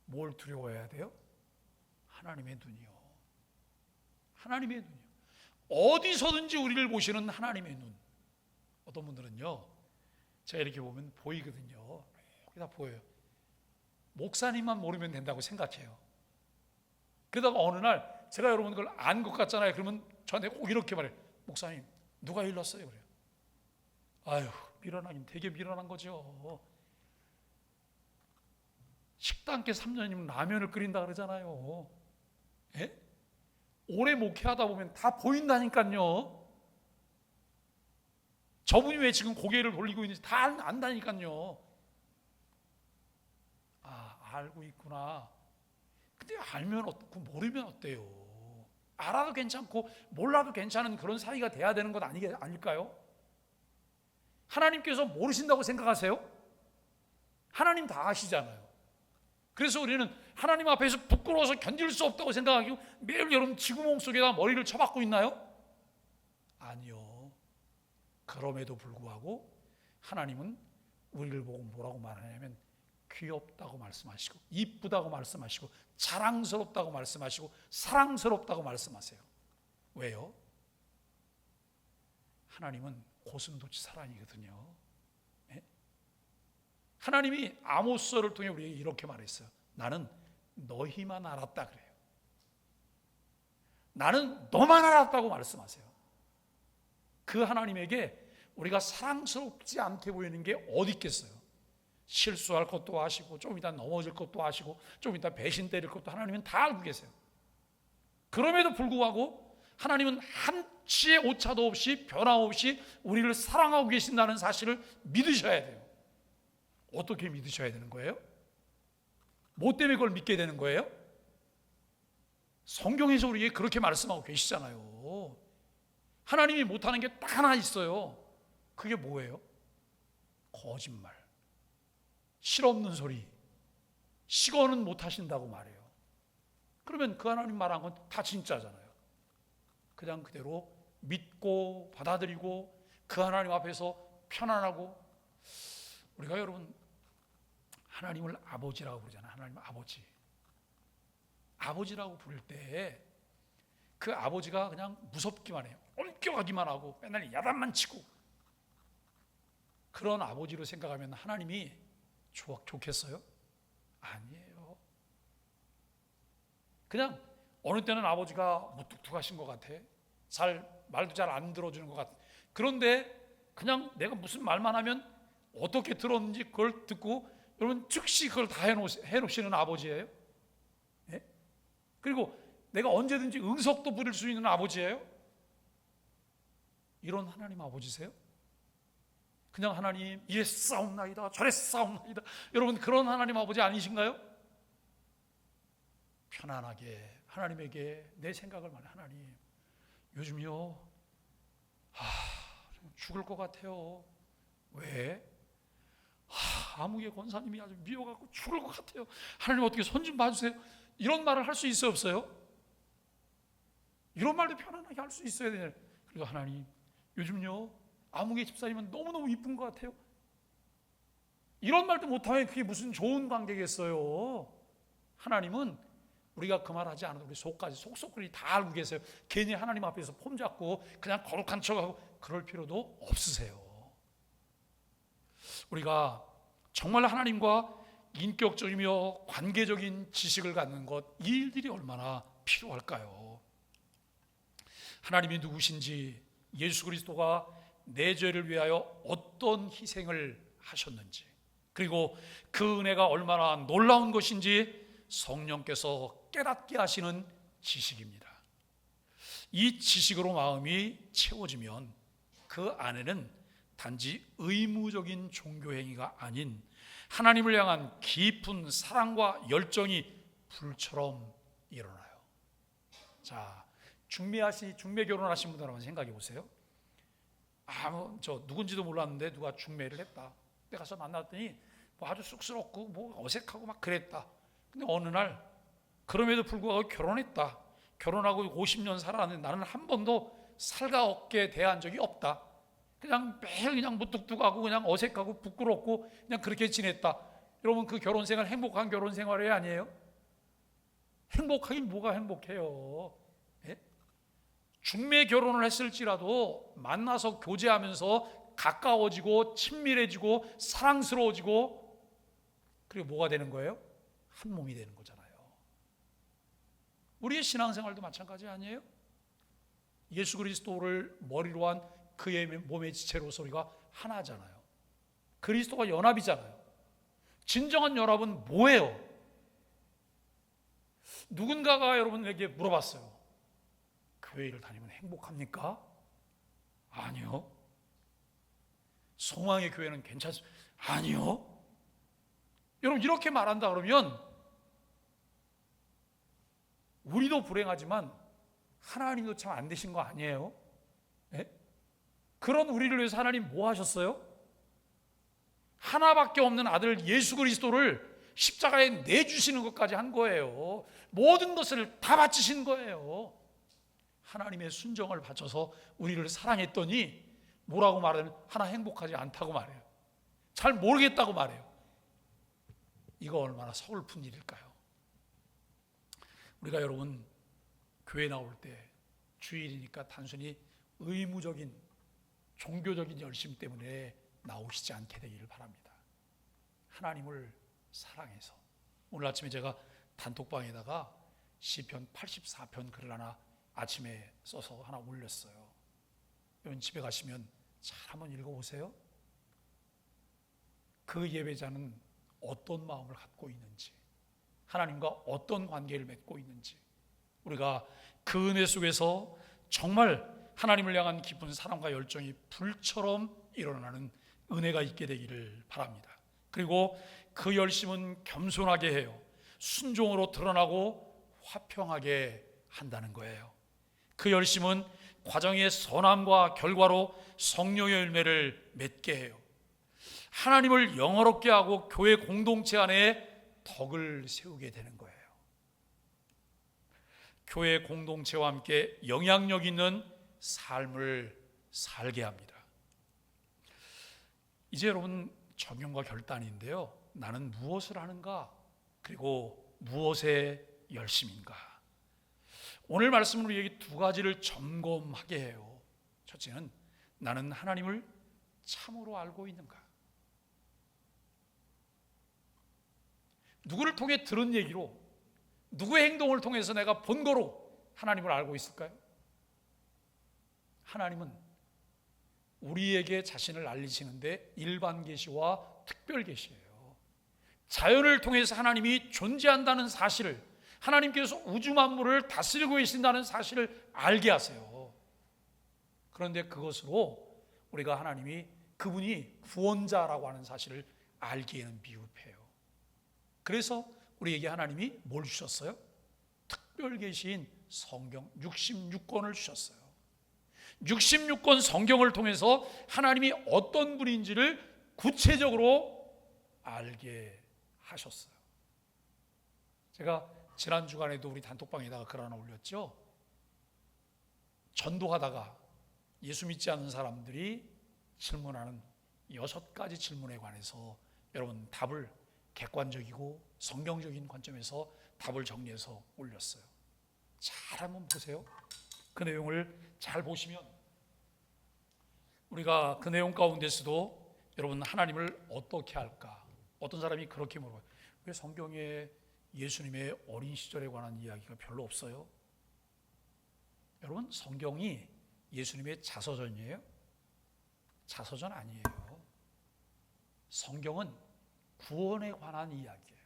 뭘 두려워해야 돼요? 하나님의 눈이요. 하나님의 눈이요. 어디서든지 우리를 보시는 하나님의 눈. 어떤 분들은요, 제가 이렇게 보면 보이거든요. 거기 다 보여요. 목사님만 모르면 된다고 생각해요. 그러다가 어느 날 제가 여러분 그걸 안 것 같잖아요. 그러면 저한테 꼭 이렇게 말해요. 목사님, 누가 일렀어요? 그래요. 아유, 미련하긴 되게 미련한 거죠. 식당께 3년이면 라면을 끓인다 그러잖아요. 예? 오래 목회하다 보면 다 보인다니까요. 저분이 왜 지금 고개를 돌리고 있는지 다 안다니까요. 아, 알고 있구나. 근데 알면 어떻고 모르면 어때요? 알아도 괜찮고 몰라도 괜찮은 그런 사이가 돼야 되는 것 아닐까요? 하나님께서 모르신다고 생각하세요? 하나님 다 아시잖아요. 그래서 우리는 하나님 앞에서 부끄러워서 견딜 수 없다고 생각하고 매일 여러분 쥐구멍 속에다 머리를 쳐박고 있나요? 아니요. 그럼에도 불구하고 하나님은 우리를 보고 뭐라고 말하냐면 귀엽다고 말씀하시고 이쁘다고 말씀하시고 자랑스럽다고 말씀하시고 사랑스럽다고 말씀하세요. 왜요? 하나님은 고슴도치 사랑이거든요. 네? 하나님이 아모스서를 통해 우리에게 이렇게 말했어요. 나는 너희만 알았다 그래요. 나는 너만 알았다고 말씀하세요. 그 하나님에게 우리가 사랑스럽지 않게 보이는 게 어디 있겠어요? 실수할 것도 아시고 좀 이따 넘어질 것도 아시고 좀 이따 배신 때릴 것도 하나님은 다 알고 계세요. 그럼에도 불구하고 하나님은 한치의 오차도 없이 변함없이 우리를 사랑하고 계신다는 사실을 믿으셔야 돼요. 어떻게 믿으셔야 되는 거예요? 뭐 때문에 그걸 믿게 되는 거예요? 성경에서 우리에게 그렇게 말씀하고 계시잖아요. 하나님이 못하는 게 딱 하나 있어요. 그게 뭐예요? 거짓말, 실없는 소리, 시거는 못하신다고 말해요. 그러면 그 하나님 말한 건 다 진짜잖아요. 그냥 그대로 믿고 받아들이고 그 하나님 앞에서 편안하고. 우리가 여러분 하나님을 아버지라고 부르잖아요. 하나님 아버지. 아버지라고 부를 때 그 아버지가 그냥 무섭기만 해요. 엄격하기만 하고 맨날 야단만 치고 그런 아버지로 생각하면 하나님이 좋겠어요? 아니에요. 그냥 어느 때는 아버지가 무뚝뚝하신 것 같아. 말도 잘 안 들어주는 것 같아. 그런데 그냥 내가 무슨 말만 하면 어떻게 들었는지 그걸 듣고 여러분 즉시 그걸 다 해놓으시는 아버지예요. 예? 그리고 내가 언제든지 응석도 부릴 수 있는 아버지예요. 이런 하나님 아버지세요? 그냥 하나님 이래 싸움나이다 저래 싸움나이다, 여러분 그런 하나님 아버지 아니신가요? 편안하게 하나님에게 내 생각을 말해. 하나님 요즘요 죽을 것 같아요. 왜? 아무개 권사님이 아주 미워갖고 죽을 것 같아요. 하나님 어떻게 손 좀 봐주세요. 이런 말을 할 수 있어요 없어요? 이런 말도 편안하게 할 수 있어야 돼요. 그리고 하나님 요즘요 아무개 집사님은 너무너무 이쁜 것 같아요. 이런 말도 못하면 그게 무슨 좋은 관계겠어요. 하나님은 우리가 그 말 하지 않아도 우리 속까지 속속들이 다 알고 계세요. 괜히 하나님 앞에서 폼 잡고 그냥 거룩한 척하고 그럴 필요도 없으세요. 우리가 정말 하나님과 인격적이며 관계적인 지식을 갖는 것, 이 일들이 얼마나 필요할까요? 하나님이 누구신지, 예수 그리스도가 내 죄를 위하여 어떤 희생을 하셨는지, 그리고 그 은혜가 얼마나 놀라운 것인지 성령께서 깨닫게 하시는 지식입니다. 이 지식으로 마음이 채워지면 그 안에는 단지 의무적인 종교 행위가 아닌 하나님을 향한 깊은 사랑과 열정이 불처럼 일어나요. 자, 중매 결혼하신 분들 한번 생각해 보세요. 저 누군지도 몰랐는데 누가 중매를 했다. 내가 가서 만났더니 뭐 아주 쑥스럽고 뭐 어색하고 막 그랬다. 근데 어느 날 그럼에도 불구하고 결혼했다. 결혼하고 50년 살았는데 나는 한 번도 살가없게 대한 적이 없다. 그냥 매일 그냥 무뚝뚝하고 그냥 어색하고 부끄럽고 그냥 그렇게 지냈다. 여러분, 그 결혼 생활 행복한 결혼 생활이 아니에요? 행복하긴 뭐가 행복해요? 예? 중매 결혼을 했을지라도 만나서 교제하면서 가까워지고 친밀해지고 사랑스러워지고, 그리고 뭐가 되는 거예요? 한 몸이 되는 거잖아요. 우리의 신앙생활도 마찬가지 아니에요? 예수 그리스도를 머리로 한 그의 몸의 지체로서 우리가 하나잖아요. 그리스도가 연합이잖아요. 진정한 연합은 뭐예요? 누군가가 여러분에게 물어봤어요. 교회를 다니면 행복합니까? 아니요. 성황의 교회는 괜찮습니까? 아니요. 여러분, 이렇게 말한다 그러면 우리도 불행하지만 하나님도 참 안 되신 거 아니에요? 네? 그런 우리를 위해서 하나님 뭐 하셨어요? 하나밖에 없는 아들 예수 그리스도를 십자가에 내주시는 것까지 한 거예요. 모든 것을 다 바치신 거예요. 하나님의 순정을 바쳐서 우리를 사랑했더니 뭐라고 말하면 하나 행복하지 않다고 말해요. 잘 모르겠다고 말해요. 이거 얼마나 서글픈 일일까요? 우리가 여러분 교회 나올 때 주일이니까 단순히 의무적인 종교적인 열심 때문에 나오시지 않게 되기를 바랍니다. 하나님을 사랑해서. 오늘 아침에 제가 단톡방에다가 시편 84편 글을 하나 아침에 써서 하나 올렸어요. 여러분 집에 가시면 잘 한번 읽어보세요. 그 예배자는 어떤 마음을 갖고 있는지, 하나님과 어떤 관계를 맺고 있는지, 우리가 그 은혜 속에서 정말 하나님을 향한 깊은 사랑과 열정이 불처럼 일어나는 은혜가 있게 되기를 바랍니다. 그리고 그 열심은 겸손하게 해요. 순종으로 드러나고 화평하게 한다는 거예요. 그 열심은 과정의 선함과 결과로 성령의 열매를 맺게 해요. 하나님을 영화롭게 하고 교회 공동체 안에 덕을 세우게 되는 거예요. 교회 공동체와 함께 영향력 있는 삶을 살게 합니다. 이제 여러분 적용과 결단인데요. 나는 무엇을 하는가? 그리고 무엇에 열심인가? 오늘 말씀은 우리에게 두 가지를 점검하게 해요. 첫째는 나는 하나님을 참으로 알고 있는가? 누구를 통해 들은 얘기로, 누구의 행동을 통해서 내가 본 거로 하나님을 알고 있을까요? 하나님은 우리에게 자신을 알리시는데 일반 계시와 특별 계시예요. 자연을 통해서 하나님이 존재한다는 사실을, 하나님께서 우주 만물을 다스리고 계신다는 사실을 알게 하세요. 그런데 그것으로 우리가 하나님이 그분이 구원자라고 하는 사실을 알기에는 미흡해요. 그래서 우리에게 하나님이 뭘 주셨어요? 특별 계시인 성경 66권을 주셨어요. 66권 성경을 통해서 하나님이 어떤 분인지를 구체적으로 알게 하셨어요. 제가 지난 주간에도 우리 단톡방에다가 글 하나 올렸죠. 전도하다가 예수 믿지 않는 사람들이 질문하는 6가지 질문에 관해서 여러분 답을 객관적이고 성경적인 관점에서 답을 정리해서 올렸어요. 잘 한번 보세요. 그 내용을 잘 보시면 우리가 그 내용 가운데서도 여러분 하나님을 어떻게 할까? 어떤 사람이 그렇게 물어봐요. 왜 성경에 예수님의 어린 시절에 관한 이야기가 별로 없어요? 여러분 성경이 예수님의 자서전이에요? 자서전 아니에요. 성경은 구원에 관한 이야기예요.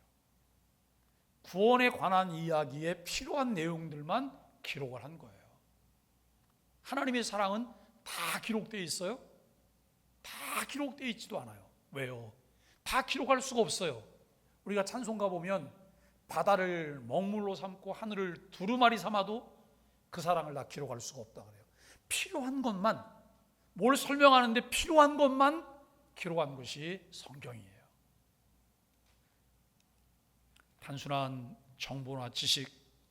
구원에 관한 이야기에 필요한 내용들만 기록을 한 거예요. 하나님의 사랑은 다 기록되어 있어요? 다 기록되어 있지도 않아요. 왜요? 다 기록할 수가 없어요. 우리가 찬송가 보면 바다를 먹물로 삼고 하늘을 두루마리 삼아도 그 사랑을 다 기록할 수가 없다 그래요. 필요한 것만, 뭘 설명하는데 필요한 것만 기록한 것이 성경이에요. 단순한 정보나 지식,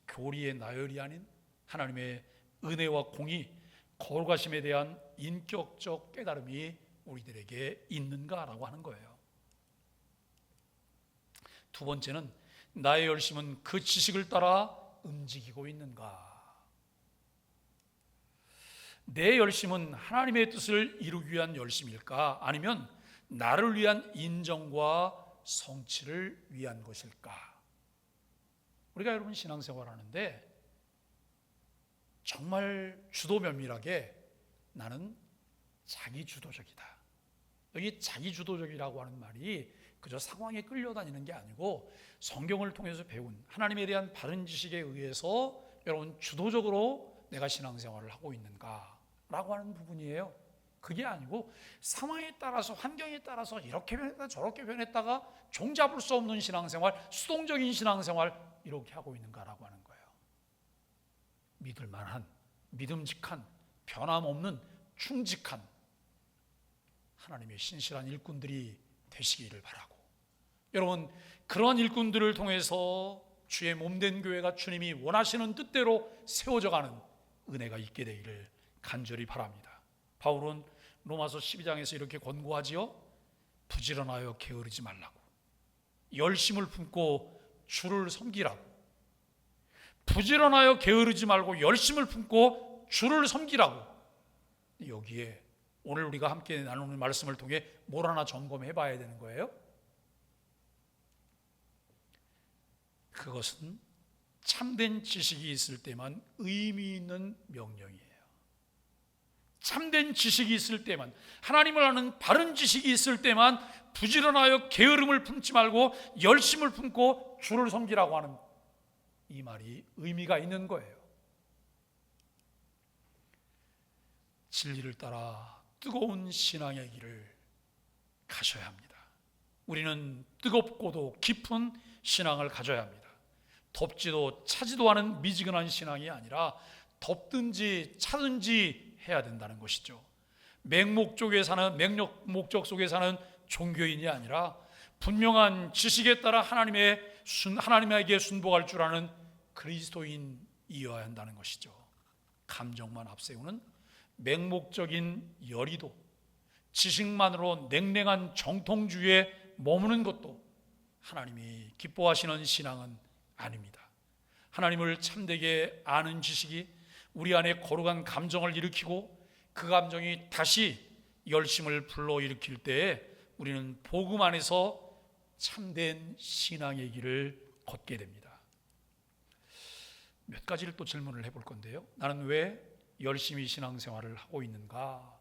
교리의 나열이 아닌 하나님의 은혜와 공의, 거룩하심에 대한 인격적 깨달음이 우리들에게 있는가라고 하는 거예요. 두 번째는 나의 열심은 그 지식을 따라 움직이고 있는가? 내 열심은 하나님의 뜻을 이루기 위한 열심일까? 아니면 나를 위한 인정과 성취를 위한 것일까? 우리가 여러분 신앙생활 하는데 정말 주도 면밀하게 나는 자기주도적이다. 여기 자기주도적이라고 하는 말이 그저 상황에 끌려다니는 게 아니고 성경을 통해서 배운 하나님에 대한 바른 지식에 의해서 여러분 주도적으로 내가 신앙생활을 하고 있는가라고 하는 부분이에요. 그게 아니고 상황에 따라서 환경에 따라서 이렇게 변했다 저렇게 변했다가 종잡을 수 없는 신앙생활, 수동적인 신앙생활 이렇게 하고 있는가라고 하는 거예요. 믿을 만한, 믿음직한, 변함없는, 충직한 하나님의 신실한 일꾼들이 되시기를 바라고, 여러분 그러한 일꾼들을 통해서 주의 몸된 교회가 주님이 원하시는 뜻대로 세워져가는 은혜가 있게 되기를 간절히 바랍니다. 바울은 로마서 12장에서 이렇게 권고하지요. 부지런하여 게으르지 말라고, 열심을 품고 주를 섬기라고. 부지런하여 게으르지 말고 열심을 품고 주를 섬기라고. 여기에 오늘 우리가 함께 나누는 말씀을 통해 뭘 하나 점검해 봐야 되는 거예요. 그것은 참된 지식이 있을 때만 의미 있는 명령이에요. 참된 지식이 있을 때만, 하나님을 아는 바른 지식이 있을 때만 부지런하여 게으름을 품지 말고 열심을 품고 주를 섬기라고 하는 이 말이 의미가 있는 거예요. 진리를 따라 뜨거운 신앙의 길을 가셔야 합니다. 우리는 뜨겁고도 깊은 신앙을 가져야 합니다. 덥지도 차지도 않은 미지근한 신앙이 아니라 덥든지 차든지 해야 된다는 것이죠. 맹목 속에 사는 종교인이 아니라 분명한 지식에 따라 하나님에게 순복할 줄 아는 그리스도인이어야 한다는 것이죠. 감정만 앞세우는 맹목적인 열의도, 지식만으로 냉랭한 정통주의에 머무는 것도 하나님이 기뻐하시는 신앙은 아닙니다. 하나님을 참되게 아는 지식이 우리 안에 거룩한 감정을 일으키고 그 감정이 다시 열심을 불러일으킬 때에 우리는 복음 안에서 참된 신앙의 길을 걷게 됩니다. 몇 가지를 또 질문을 해볼 건데요. 나는 왜 열심히 신앙생활을 하고 있는가?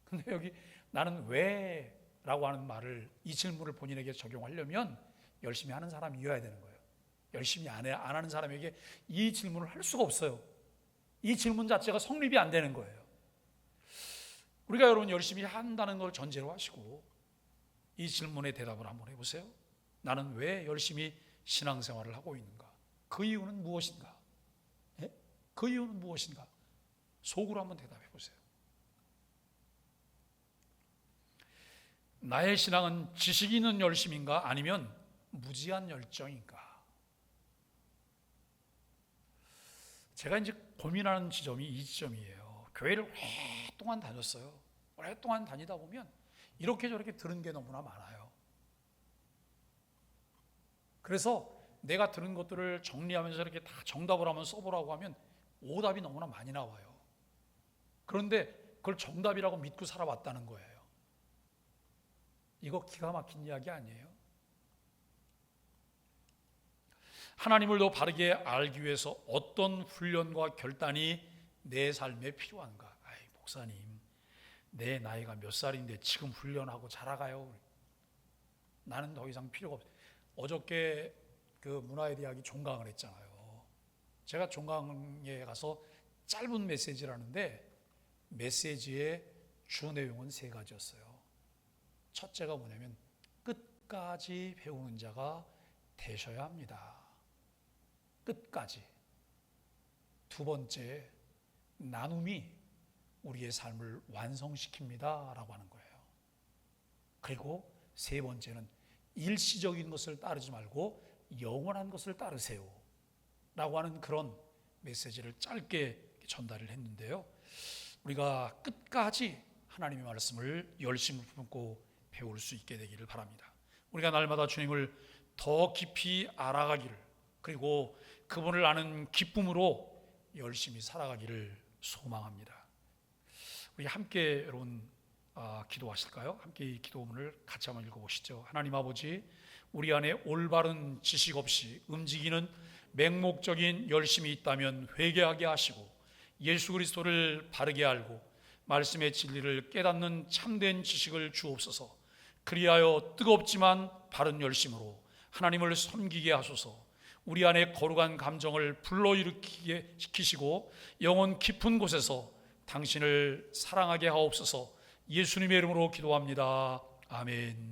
근데 여기 나는 왜 라고 하는 말을, 이 질문을 본인에게 적용하려면 열심히 하는 사람이어야 되는 거예요. 열심히 안 하는 사람에게 이 질문을 할 수가 없어요. 이 질문 자체가 성립이 안 되는 거예요. 우리가 여러분 열심히 한다는 걸 전제로 하시고 이 질문에 대답을 한번 해보세요. 나는 왜 열심히 신앙생활을 하고 있는가? 그 이유는 무엇인가? 예? 그 이유는 무엇인가? 속으로 한번 대답해 보세요. 나의 신앙은 지식이 있는 열심인가? 아니면 무지한 열정인가? 제가 이제 고민하는 지점이 이 지점이에요. 교회를 오랫동안 다녔어요. 오랫동안 다니다 보면 이렇게 저렇게 들은 게 너무나 많아요. 그래서 내가 들은 것들을 정리하면서 이렇게 다 정답을 한번 써보라고 하면 오답이 너무나 많이 나와요. 그런데 그걸 정답이라고 믿고 살아왔다는 거예요. 이거 기가 막힌 이야기 아니에요? 하나님을 더 바르게 알기 위해서 어떤 훈련과 결단이 내 삶에 필요한가? 아이, 목사님, 내 나이가 몇 살인데 지금 훈련하고 자라가요? 나는 더 이상 필요가 없어요. 어저께 그 문화의 대학이 종강을 했잖아요. 제가 종강에 가서 짧은 메시지를 하는데 메시지의 주 내용은 3가지였어요. 첫째가 뭐냐면 끝까지 배우는 자가 되셔야 합니다. 끝까지. 두 번째, 나눔이 우리의 삶을 완성시킵니다 라고 하는 거예요. 그리고 세 번째는 일시적인 것을 따르지 말고 영원한 것을 따르세요 라고 하는 그런 메시지를 짧게 전달을 했는데요, 우리가 끝까지 하나님의 말씀을 열심을 품고 배울 수 있게 되기를 바랍니다. 우리가 날마다 주님을 더 깊이 알아가기를, 그리고 그분을 아는 기쁨으로 열심히 살아가기를 소망합니다. 우리 함께 여러분 기도하실까요? 함께 이 기도문을 같이 한번 읽어보시죠. 하나님 아버지, 우리 안에 올바른 지식 없이 움직이는 맹목적인 열심이 있다면 회개하게 하시고, 예수 그리스도를 바르게 알고 말씀의 진리를 깨닫는 참된 지식을 주옵소서. 그리하여 뜨겁지만 바른 열심으로 하나님을 섬기게 하소서. 우리 안에 거룩한 감정을 불러일으키게 시키시고 영혼 깊은 곳에서 당신을 사랑하게 하옵소서. 예수님의 이름으로 기도합니다. 아멘.